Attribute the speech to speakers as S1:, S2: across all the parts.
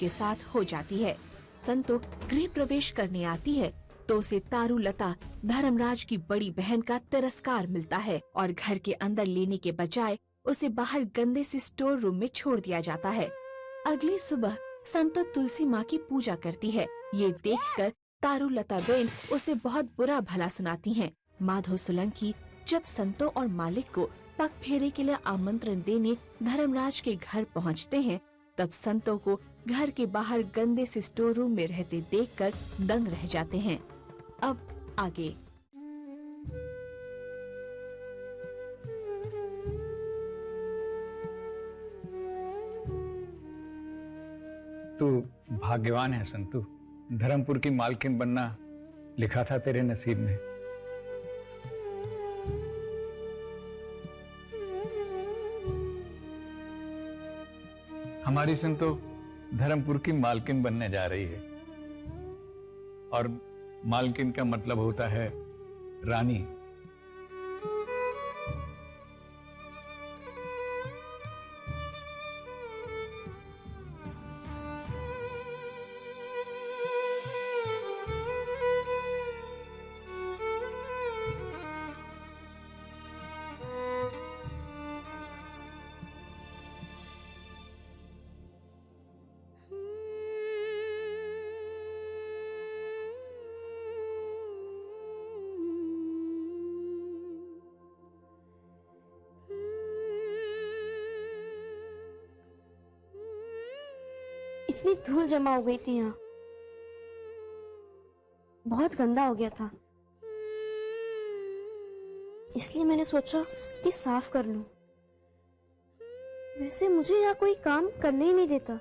S1: के साथ हो जाती है। संतो गृह प्रवेश करने आती है तो उसे तारुलता धर्मराज की बड़ी बहन का तिरस्कार मिलता है और घर के अंदर लेने के बजाय उसे बाहर गंदे से स्टोर रूम में छोड़ दिया जाता है। अगली सुबह संतो तुलसी माँ की पूजा करती है। ये देखकर तारुलता बेन उसे बहुत बुरा भला सुनाती हैं। माधो सोलंकी जब संतो और मालिक को पग फेरे के लिए आमंत्रण देने धर्मराज के घर पहुँचते हैं, तब संतो को घर के बाहर गंदे से स्टोर रूम में रहते देखकर दंग रह जाते हैं। अब आगे।
S2: तू भाग्यवान है संतु, धर्मपुर की मालकिन बनना लिखा था तेरे नसीब में। हमारी संतो धर्मपुर की मालकिन बनने जा रही है और मालकिन का मतलब होता है रानी।
S3: इतनी धूल जमा हो गई थी यहाँ, बहुत गंदा हो गया था, इसलिए मैंने सोचा कि साफ कर लूं। वैसे मुझे यहाँ कोई काम करने ही नहीं देता,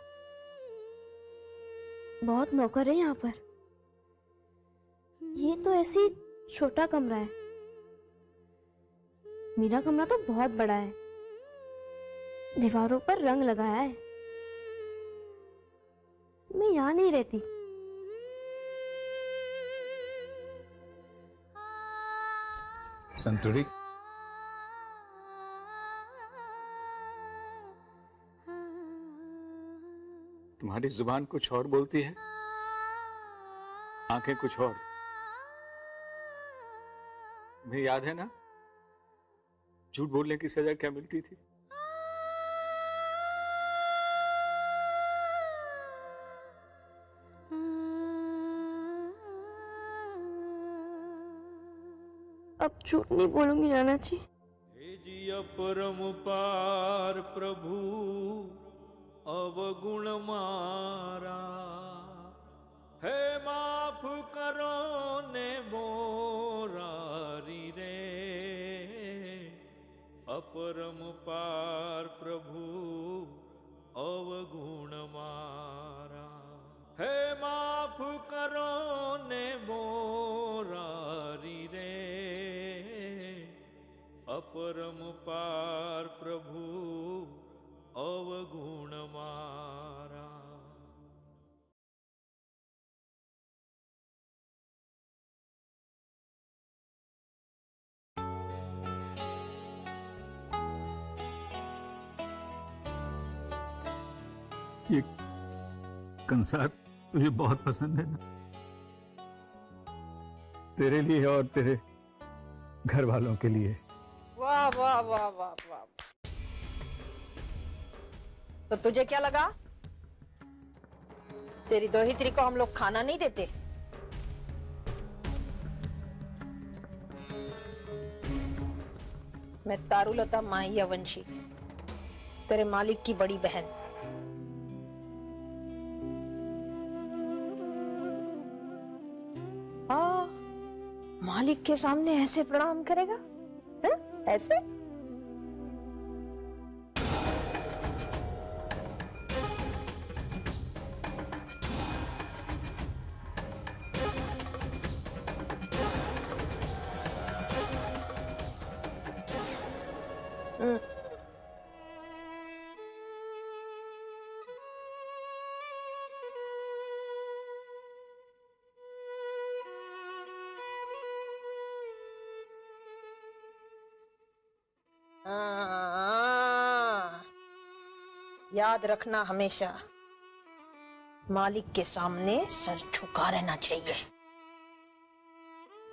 S3: बहुत नौकर है यहाँ पर। ये तो ऐसी छोटा कमरा है, मेरा कमरा तो बहुत बड़ा है। दीवारों पर रंग लगाया है, मैं यहाँ नहीं रहती।
S2: संतुरी, तुम्हारी जुबान कुछ और बोलती है, आंखें कुछ और। तुम्हें याद है ना झूठ बोलने की सजा क्या मिलती थी?
S3: अब झूठ नहीं बोलूंगी नाना जी।
S4: हे जी अपरम पार प्रभु अवगुण मारा, हे माफ करो ने मोरारी रे। अपरम पार प्रभु अवगुण मारा, हे माफ करो ने मोरारी रे। अपरम पार प्रभु अवगुण मारा।
S2: ये कंसार तुझे बहुत पसंद है ना? तेरे लिए और तेरे घर वालों के लिए।
S5: वाह वाह वाह वाह वाह। तो तुझे क्या लगा तेरी दोहित्री को हम लोग खाना नहीं देते? मैं तारुलता माहिया वंशी, तेरे मालिक की बड़ी बहन। हाँ, मालिक के सामने ऐसे प्रणाम करेगा? है? ऐसे? याद रखना हमेशा, मालिक के सामने सर झुका रहना चाहिए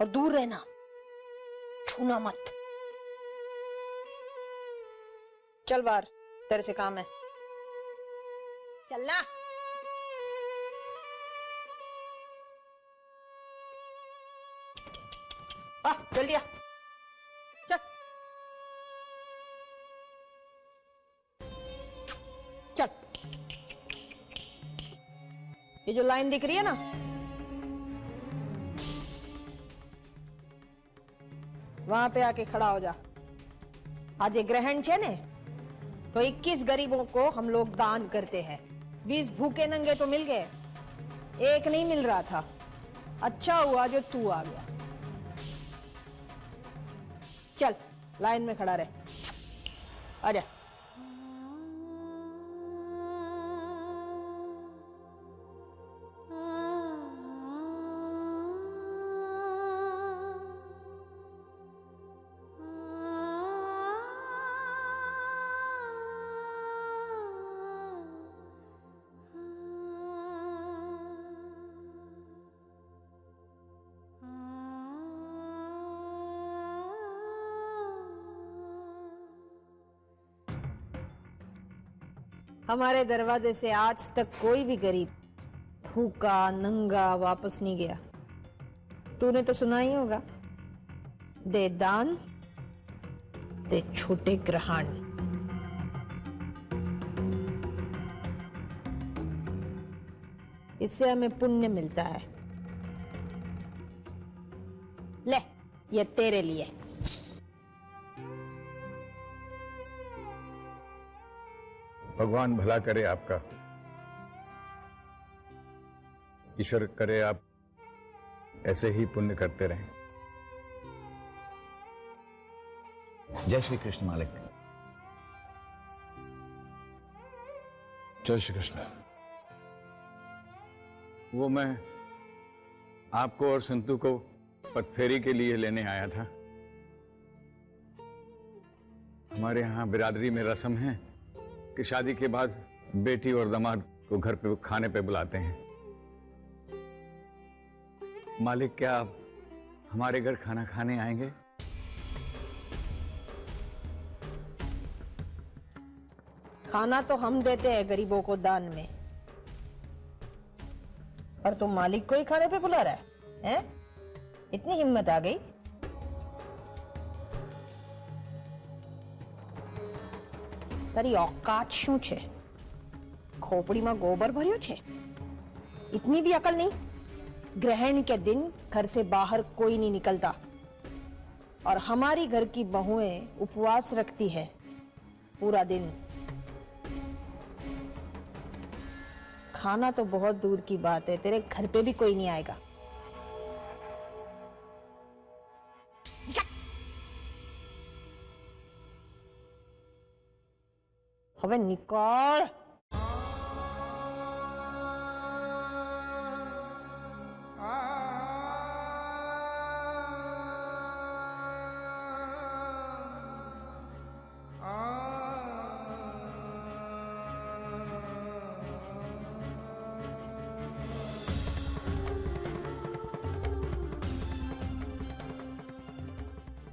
S5: और दूर रहना, छूना मत। चल बाहर, तेरे से काम है। चलना। जल्दी आ, चल चल। ये जो लाइन दिख रही है ना, वहां पे आके खड़ा हो जा। आज ये ग्रहण छे ने, तो 21 गरीबों को हम लोग दान करते हैं। 20 भूखे नंगे तो मिल गए, एक नहीं मिल रहा था। अच्छा हुआ जो तू आ गया। चल लाइन में खड़ा रहे, आजा। हमारे दरवाजे से आज तक कोई भी गरीब भूखा नंगा वापस नहीं गया। तूने तो सुना ही होगा, दे दान दे छोटे ग्रहण। इससे हमें पुण्य मिलता है। ले, ये तेरे लिए।
S2: भगवान भला करे आपका। ईश्वर करे आप ऐसे ही पुण्य करते रहें। जय श्री कृष्ण मालिक।
S6: जय श्री कृष्ण।
S2: वो मैं आपको और संतू को पगफेरी के लिए लेने आया था। हमारे यहाँ बिरादरी में रस्म है कि शादी के बाद बेटी और दामाद को घर पे खाने पे बुलाते हैं। मालिक, क्या आप हमारे घर खाना खाने आएंगे?
S5: खाना तो हम देते हैं गरीबों को दान में, और तुम मालिक को ही खाने पे बुला रहा है? इतनी हिम्मत आ गई? તારી औकात શું છે? खोपड़ीમાં गोबर भर्यो छे? इतनी भी अकल नहीं? ग्रहण के दिन घर से बाहर कोई नहीं निकलता, और हमारी घर की बहुएं उपवास रखती है पूरा दिन। खाना तो बहुत दूर की बात है, तेरे घर पे भी कोई नहीं आएगा। હવે નિકોળ।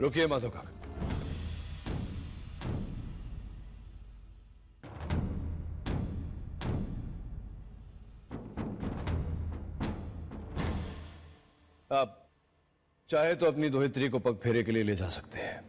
S6: रुकिए माधव काका। आप चाहे तो अपनी दोहित्री को पग फेरे के लिए ले जा सकते हैं।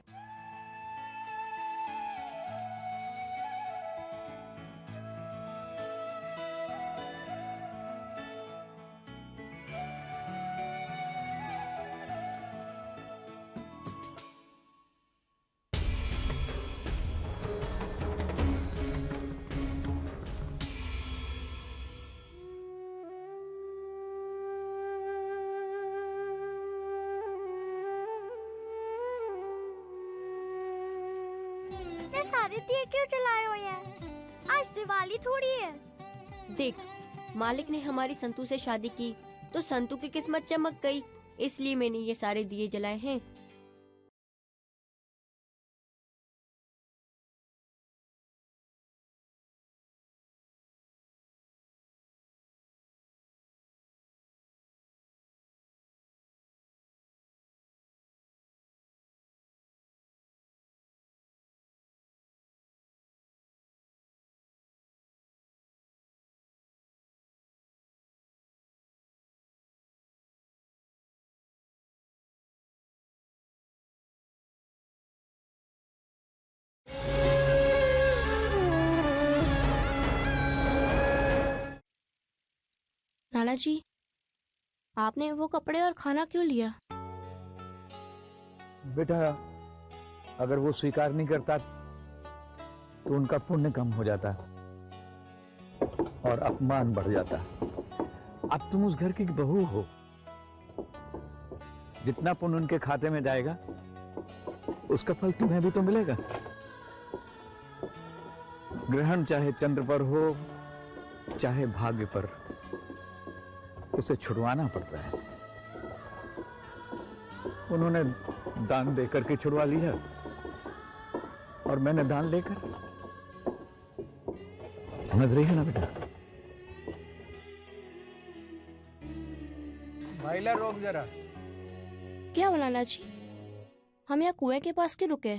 S7: सारे दिए क्यों जलाए हुए हैं? आज दिवाली थोड़ी है।
S8: देख, मालिक ने हमारी संतू से शादी की तो संतू की किस्मत चमक गई, इसलिए मैंने ये सारे दिए जलाए हैं।
S3: नाना जी, आपने वो कपड़े और खाना क्यों लिया?
S2: बेटा, अगर वो स्वीकार नहीं करता तो उनका पुण्य कम हो जाता और अपमान बढ़ जाता। अब तुम उस घर की बहू हो, जितना पुण्य उनके खाते में जाएगा उसका फल तुम्हें भी तो मिलेगा। ग्रहण चाहे चंद्र पर हो चाहे भाग्य पर, उसे छुड़वाना पड़ता है। उन्होंने दान देकर के छुड़वा लिया और मैंने दान लेकर। समझ रही है ना बेटा? भाईला रोक जरा।
S3: क्या हुआ नाना जी? हम यहाँ कुएं के पास क्यों रुके?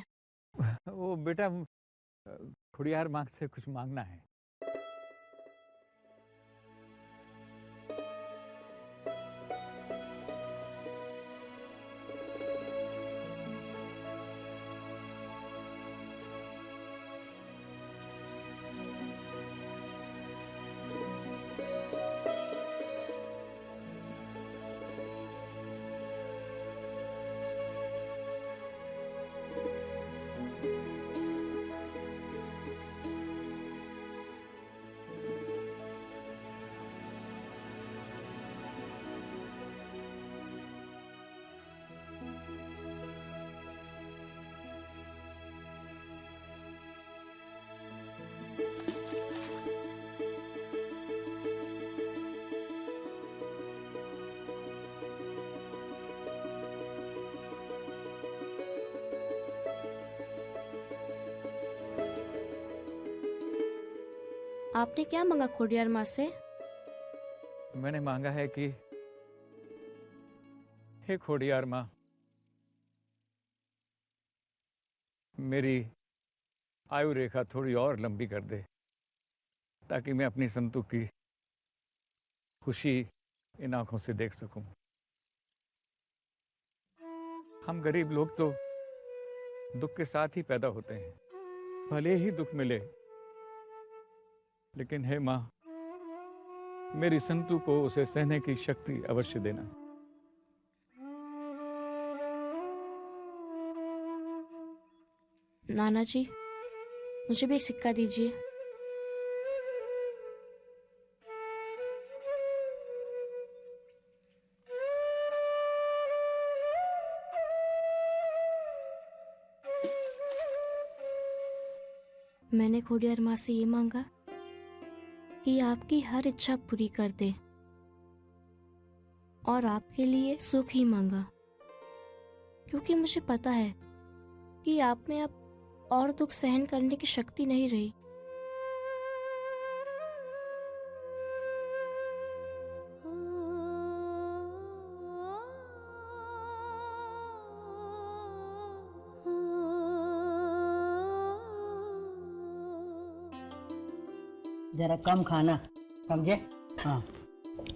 S2: वो बेटा, खुड़ियार माँ से कुछ मांगना है।
S3: आपने क्या मांगा खुड़ियार माँ से?
S2: मैंने मांगा है कि हे खोड़ियार माँ, मेरी आयु रेखा थोड़ी और लंबी कर दे, ताकि मैं अपनी संतु की खुशी इन आंखों से देख सकूं। हम गरीब लोग तो दुख के साथ ही पैदा होते हैं, भले ही दुख मिले, लेकिन हे माँ, मेरी संतु को उसे सहने की शक्ति अवश्य देना।
S3: नाना जी, मुझे भी एक सिक्का दीजिए। मैंने खुड़ियार माँ से ये मांगा कि आपकी हर इच्छा पूरी कर दे, और आपके लिए सुख ही मांगा, क्योंकि मुझे पता है कि आप में अब और दुख सहन करने की शक्ति नहीं रही।
S9: जरा कम खाना, समझे? हाँ,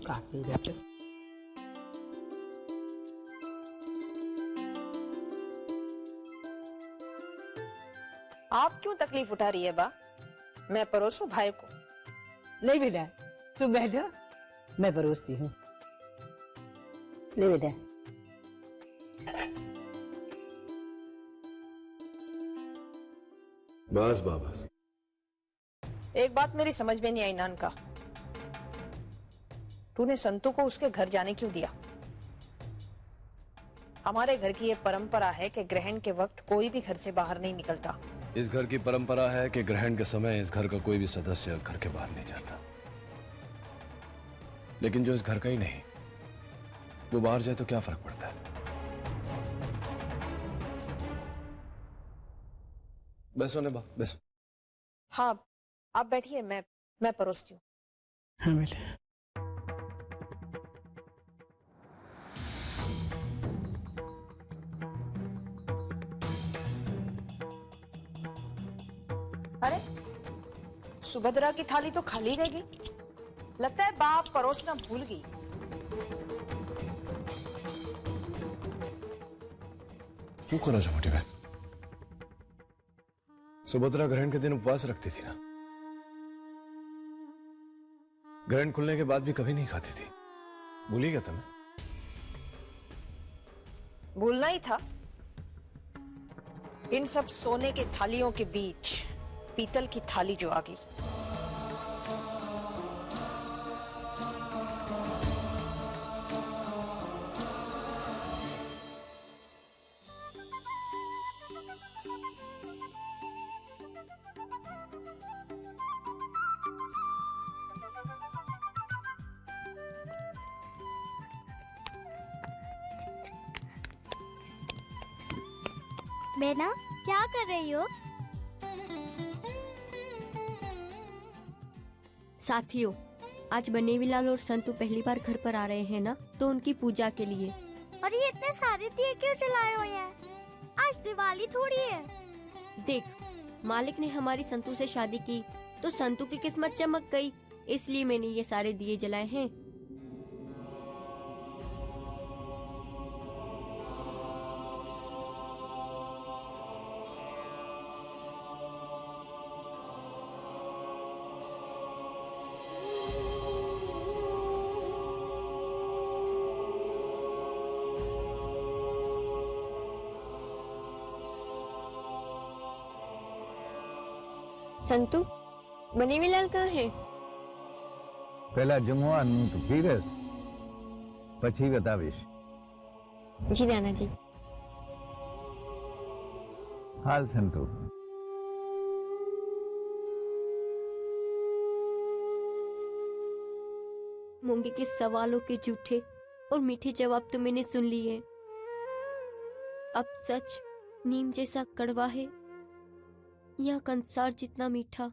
S9: काफी रहते।
S5: आप क्यों तकलीफ उठा रही है बा? मैं परोसूं भाई को।
S9: नहीं बेटा, तू बैठो, मैं परोसती हूँ। ले बेटा।
S6: बस बस।
S5: एक बात मेरी समझ में नहीं आई नानका, तूने संतू को उसके घर जाने क्यों दिया? हमारे घर की ये परंपरा है कि ग्रहण के वक्त कोई भी घर से बाहर नहीं निकलता।
S6: इस घर की परंपरा है कि ग्रहण के समय इस घर का कोई भी सदस्य घर के बाहर नहीं जाता, लेकिन जो इस घर का ही नहीं, वो बाहर जाए तो क्या फर्क पड़ता है? बैसो ने बा, बैसो।
S5: हाँ, आप बैठिए, मैं परोसती हूँ।
S9: हाँ बेटा।
S5: अरे, सुभद्रा की थाली तो खाली रह गई। लगता है बाप परोसना भूल गई।
S6: क्यों करो जो मोटी बहन? सुभद्रा ग्रहण के दिन उपवास रखती थी ना, ग्रहण खुलने के बाद भी कभी नहीं खाती थी। भूली गया था मैं।
S5: भूलना ही था। इन सब सोने के थालियों के बीच पीतल की थाली जो आ गई।
S7: बेना, क्या कर रही हो?
S8: साथियों, आज बनेवीलाल और संतू पहली बार घर पर आ रहे हैं ना, तो उनकी पूजा के लिए।
S7: और ये इतने सारे दिए क्यों जलाए हुए हैं? आज दिवाली थोड़ी है।
S8: देख, मालिक ने हमारी संतू से शादी की तो संतू की किस्मत चमक गई, इसलिए मैंने ये सारे दिए जलाए हैं। संतू, बनेवीलाल कहाँ है?
S2: पहला जमवाનું તો પીરસ પછી બતાવીશ।
S8: जी नाना जी।
S2: હાલ સંતુ।
S8: मूंगे के सवालों के झूठे और मीठे जवाब तो मैंने सुन लिए। अब सच नीम जैसा कड़वा है या कंसार जितना मीठा?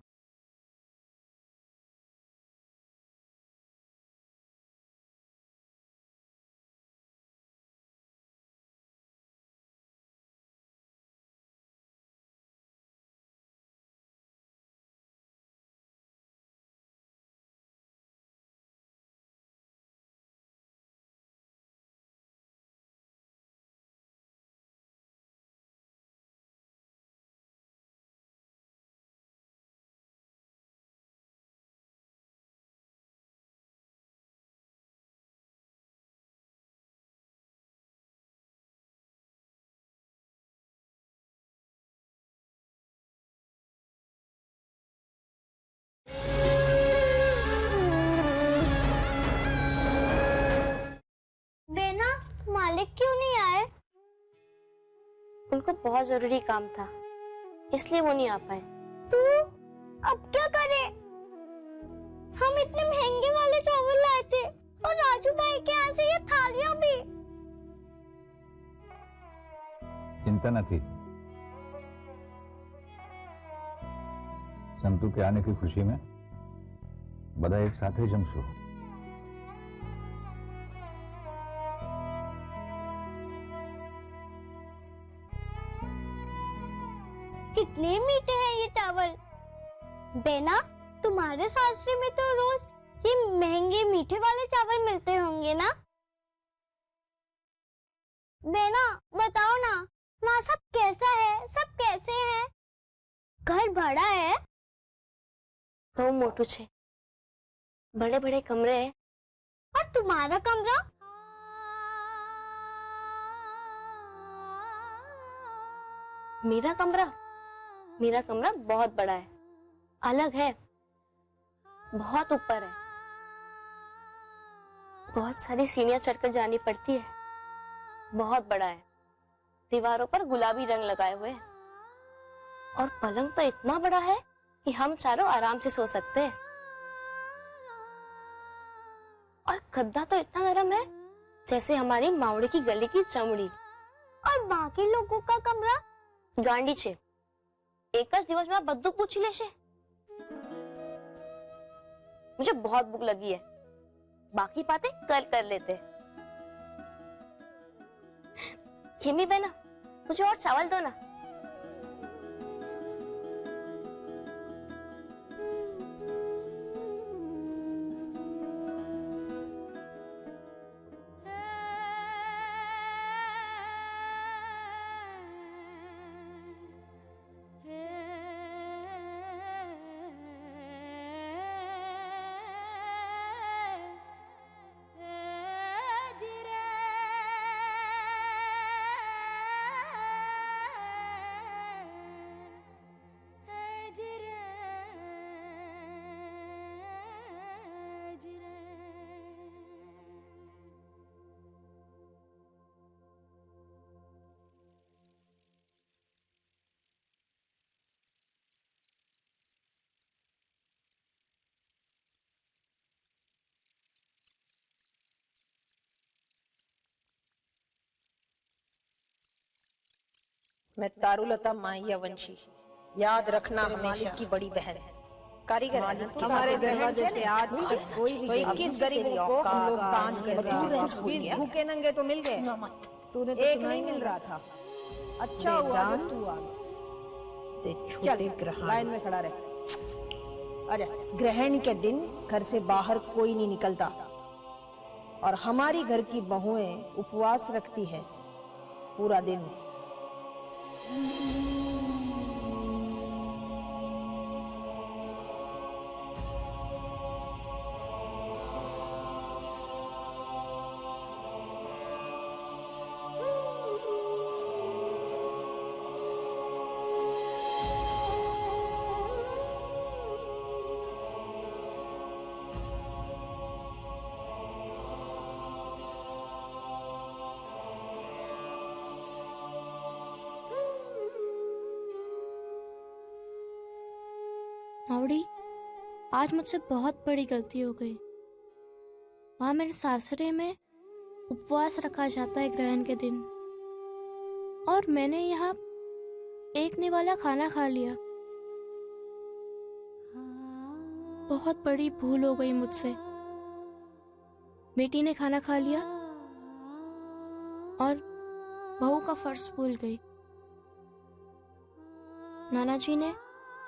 S7: बेना, मालिक क्यों नहीं आए?
S3: उनको बहुत जरूरी काम था, इसलिए वो नहीं आ पाए।
S7: तू अब क्या करे? हम इतने महंगे वाले चावल लाए थे और राजू भाई के यहाँ से ये थालियां भी।
S2: चिंता નથી। संतू के आने की खुशी में બધા એક સાથે જમશું।
S7: कितने मीठे हैं ये चावल। बेना, तुम्हारे सासरे में तो रोज ये महंगे मीठे वाले चावल मिलते होंगे ना? बेना, बताओ ना, वहाँ सब कैसा है? सब कैसे हैं? घर बड़ा है?
S3: બહુ મોટું છે, बड़े बड़े कमरे हैं।
S7: और तुम्हारा कमरा?
S3: मेरा कमरा बहुत बड़ा है, अलग है, बहुत ऊपर है। बहुत सारी सीढ़ियां चढ़कर जानी पड़ती है, बहुत बड़ा है। दीवारों पर गुलाबी रंग लगाए हुए हैं और पलंग तो इतना बड़ा है कि हम चारों आराम से सो सकते हैं। और गद्दा तो इतना नरम है जैसे हमारी मावड़ी की गली की चमड़ी।
S7: और बाकी लोगों का कमरा?
S3: गांडी छे, एक दिवस में बद्दू पूछी लेशे। मुझे बहुत भूख लगी है, बाकी बातें कल कर लेते। खेमी बहना, मुझे और चावल दो ना।
S5: मैं तारुलता माहिया वंशी, याद रखना हमेशा की बड़ी बहन कारीगर है। हमारे दरवाजे से आज तक कोई 21 गरीबों को हम लोग दान कर दिए। भूखे नंगे तो मिल गए, तूने एक नहीं मिल रहा था। अच्छा हुआ जो तू आ गया। चल लाइन में खड़ा रहे। अरे ग्रहण के दिन घर से बाहर कोई नहीं निकलता और हमारी घर की बहुएं उपवास रखती है पूरा दिन।
S10: मावड़ी, आज मुझसे बहुत बड़ी गलती हो गई। वहाँ मेरे सासरे में उपवास रखा जाता है ग्रहण के दिन, और मैंने यहाँ एक निवाला खाना खा लिया। बहुत बड़ी भूल हो गई मुझसे। बेटी ने खाना खा लिया और बहू का फर्ज भूल गई। नाना जी ने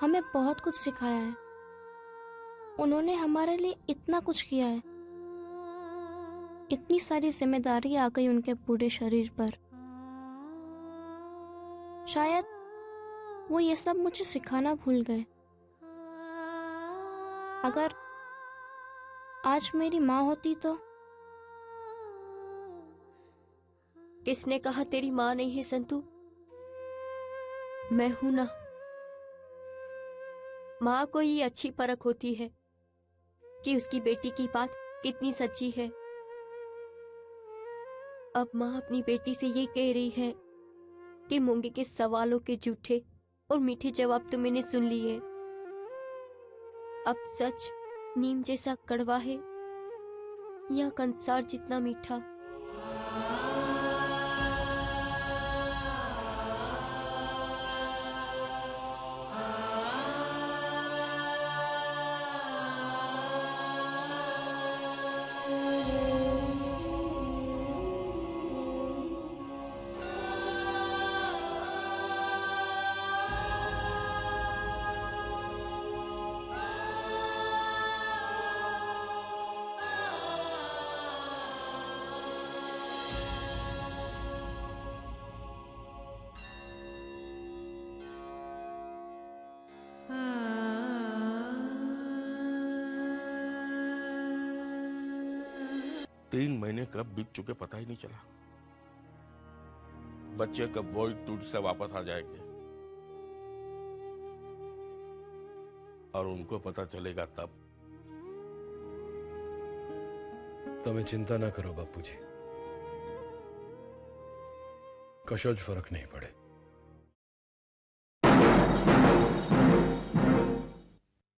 S10: हमें बहुत कुछ सिखाया है। उन्होंने हमारे लिए इतना कुछ किया है। इतनी सारी जिम्मेदारी आ गई उनके बूढ़े शरीर पर। शायद वो ये सब मुझे सिखाना भूल गए। अगर आज मेरी माँ होती तो।
S8: किसने कहा तेरी माँ नहीं है संतू? मैं हूं ना। माँ को ये अच्छी परख होती है कि उसकी बेटी की बात कितनी सच्ची है। अब माँ अपनी बेटी से ये कह रही है कि मूंगे के सवालों के झूठे और मीठे जवाब तो मैंने सुन लिए। अब सच नीम जैसा कड़वा है या कंसार जितना मीठा?
S11: तीन महीने कब बीत चुके पता ही नहीं चला। बच्चे कब वॉइड टूट से वापस आ जाएंगे और उनको पता चलेगा तब।
S6: તમે ચિંતા ના કરો બાપુજી, કશો જ ફરક નહીં પડે।